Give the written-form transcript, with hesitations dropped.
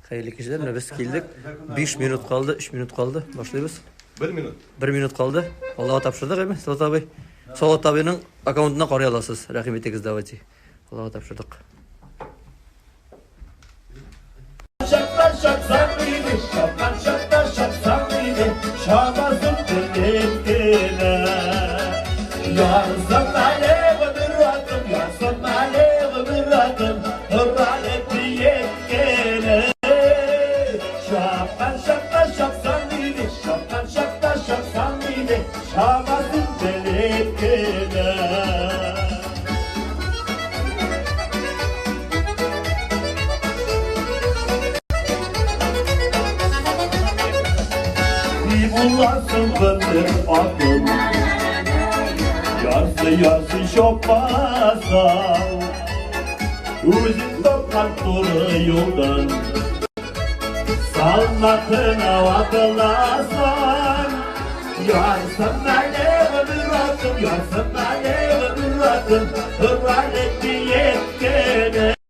Hayırlı kişiler, nefes geldik. 5 minut kaldı, 3 minut kaldı. Başlıyoruz. 1 minut. 1 minut kaldı. Allah'a tapşırdık değil mi? Salat abi. Salat abinin akauntuna qaraya alasız. Rahim etiniz davacı. Allah'a tapşırdık. Şaklar şaksan mıydı? Şaklar şaksan mıydı? Şahbazım dinlettiler. Yarsam alevimi rahatım, yarsam alevimi rahatım. Hırranetti yetkene. Şaklar şaksan mıydı? Şaklar şaksan mıydı? Şahbazım dinlettiler. Bulasın fındık aklım, yarsı şopmasa. Uzun toprak duru yoldan, salmatına vatılasan. Yarsın alevimi rahatım, yarsın alevimi rahatım. Hırranetti yetkene.